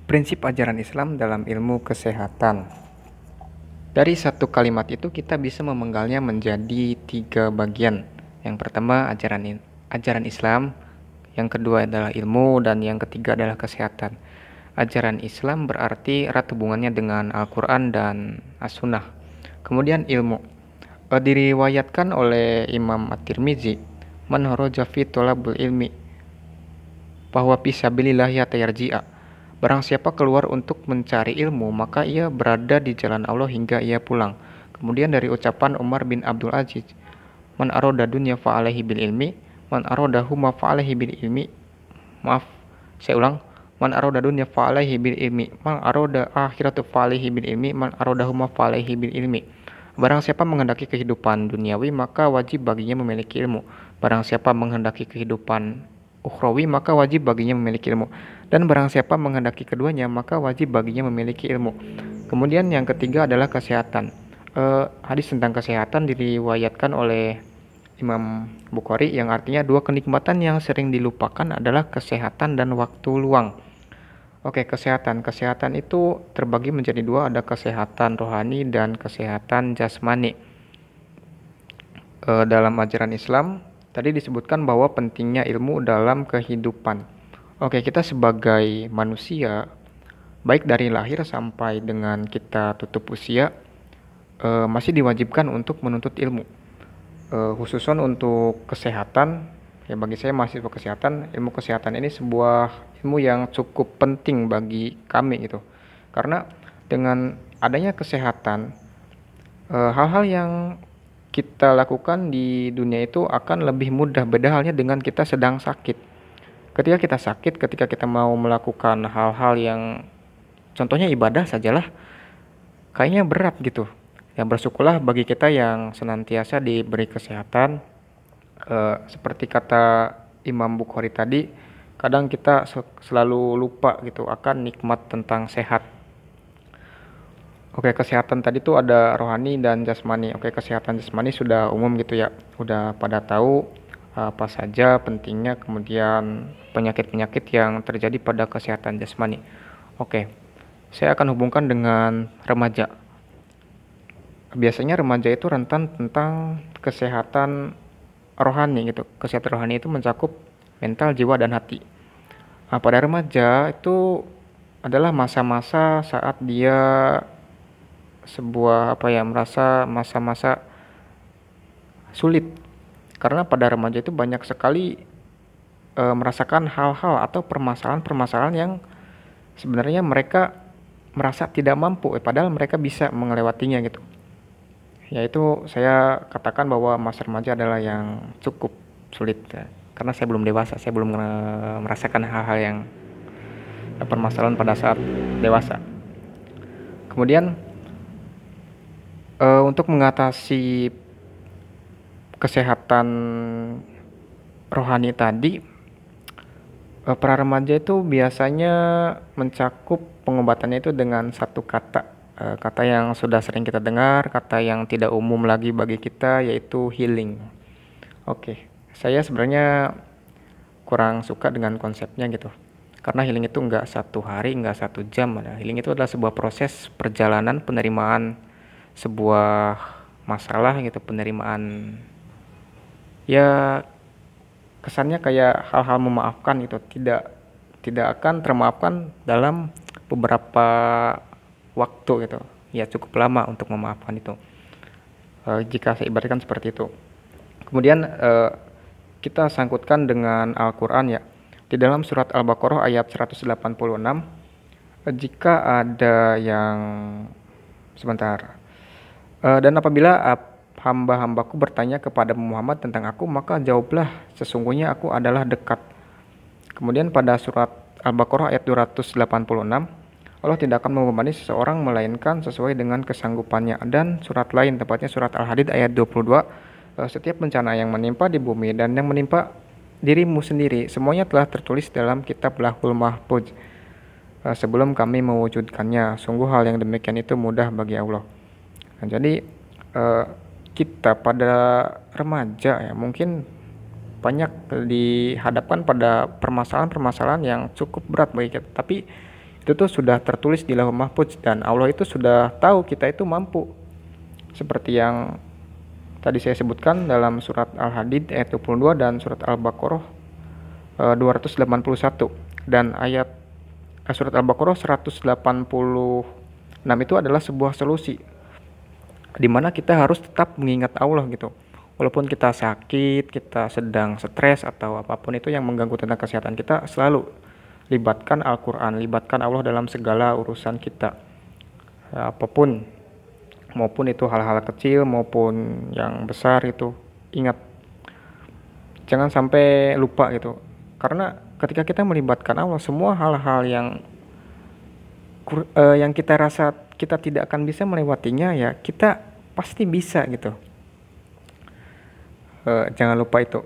Prinsip ajaran Islam dalam ilmu kesehatan. Dari satu kalimat itu kita bisa memenggalnya menjadi 3 bagian. Yang pertama ajaran Islam, yang kedua adalah ilmu, dan yang ketiga adalah kesehatan. Ajaran Islam berarti erat hubungannya dengan Al-Quran dan As-Sunnah. Kemudian ilmu. Diriwayatkan oleh Imam At-Tirmizi, man haraja fi thalabul ilmi bahwa fisabilillah yarji'a. Barang siapa keluar untuk mencari ilmu, maka ia berada di jalan Allah hingga ia pulang. Kemudian dari ucapan Umar bin Abdul Aziz, man aroda dunya fa'alaihi bil ilmi, man aroda huma fa'alaihi bil ilmi. Maaf, saya ulang. Man aroda dunya fa'alaihi bil ilmi, man aroda akhiratu fa'alaihi bil ilmi, man aroda huma fa'alaihi bil ilmi. Barang siapa menghendaki kehidupan duniawi, maka wajib baginya memiliki ilmu. Barang siapa menghendaki kehidupan ukhrawi, maka wajib baginya memiliki ilmu. Dan barang siapa menghendaki keduanya, maka wajib baginya memiliki ilmu. Kemudian yang ketiga adalah kesehatan. Hadis tentang kesehatan diriwayatkan oleh Imam Bukhari, yang artinya 2 kenikmatan yang sering dilupakan adalah kesehatan dan waktu luang. Oke, kesehatan. Kesehatan itu terbagi menjadi 2, ada kesehatan rohani dan kesehatan jasmani. Dalam ajaran Islam, tadi disebutkan bahwa pentingnya ilmu dalam kehidupan. Oke, kita sebagai manusia, baik dari lahir sampai dengan kita tutup usia, masih diwajibkan untuk menuntut ilmu. Khususnya untuk kesehatan, ya bagi saya mahasiswa kesehatan, ilmu kesehatan ini sebuah ilmu yang cukup penting bagi kami gitu. Karena dengan adanya kesehatan, hal-hal yang kita lakukan di dunia itu akan lebih mudah, beda halnya dengan kita sedang sakit. Ketika kita sakit, ketika kita mau melakukan hal-hal yang contohnya ibadah sajalah, kayaknya berat gitu. Yang bersyukurlah bagi kita yang senantiasa diberi kesehatan. Seperti kata Imam Bukhari tadi, kadang kita selalu lupa gitu akan nikmat tentang sehat. Oke, kesehatan tadi tuh ada rohani dan jasmani. Oke, kesehatan jasmani sudah umum gitu ya, udah pada tahu apa saja pentingnya, kemudian penyakit-penyakit yang terjadi pada kesehatan jasmani. Oke, saya akan hubungkan dengan remaja. Biasanya remaja itu rentan tentang kesehatan rohani gitu. Kesehatan rohani itu mencakup mental, jiwa, dan hati. Pada remaja itu adalah masa-masa saat dia merasa masa-masa sulit. Karena pada remaja itu banyak sekali merasakan hal-hal atau permasalahan-permasalahan yang sebenarnya mereka merasa tidak mampu, padahal mereka bisa melewatinya gitu. Yaitu saya katakan bahwa masa remaja adalah yang cukup sulit ya. Karena saya belum dewasa, saya belum merasakan hal-hal yang permasalahan pada saat dewasa. Kemudian untuk mengatasi kesehatan rohani tadi, para remaja itu biasanya mencakup pengobatannya itu dengan satu kata, kata yang sudah sering kita dengar, kata yang tidak umum lagi bagi kita, yaitu healing. Oke, saya sebenarnya kurang suka dengan konsepnya gitu, karena healing itu nggak 1 hari, nggak 1 jam. Healing itu adalah sebuah proses perjalanan penerimaan sebuah masalah gitu, penerimaan, ya kesannya kayak hal-hal memaafkan gitu, tidak akan termaafkan dalam beberapa waktu gitu, ya cukup lama untuk memaafkan itu, jika saya ibaratkan seperti itu. Kemudian kita sangkutkan dengan Al-Quran ya, di dalam surat Al-Baqarah ayat 186, jika ada yang dan apabila hamba-hambaku bertanya kepada Muhammad tentang aku, maka jawablah, sesungguhnya aku adalah dekat. Kemudian pada surat Al-Baqarah ayat 286, Allah tidak akan membebani seseorang melainkan sesuai dengan kesanggupannya. Dan surat lain, tepatnya surat Al-Hadid ayat 22, setiap bencana yang menimpa di bumi dan yang menimpa dirimu sendiri, semuanya telah tertulis dalam kitab Lauhul Mahfuz sebelum kami mewujudkannya. Sungguh hal yang demikian itu mudah bagi Allah. Nah, jadi kita pada remaja ya mungkin banyak dihadapkan pada permasalahan-permasalahan yang cukup berat bagi kita, tapi Itu tuh sudah tertulis di Lauhul Mahfuz dan Allah itu sudah tahu kita itu mampu. Seperti yang tadi saya sebutkan dalam surat Al-Hadid ayat 22 dan surat Al-Baqarah 281 dan surat Al-Baqarah 186 itu adalah sebuah solusi di mana kita harus tetap mengingat Allah gitu. Walaupun kita sakit, kita sedang stres atau apapun itu yang mengganggu tentang kesehatan kita, selalu libatkan Al-Quran, libatkan Allah dalam segala urusan kita, apapun, maupun itu hal-hal kecil maupun yang besar. Itu ingat, jangan sampai lupa gitu, karena ketika kita melibatkan Allah, semua hal-hal yang kita rasa kita tidak akan bisa melewatinya, ya kita pasti bisa gitu. Jangan lupa itu.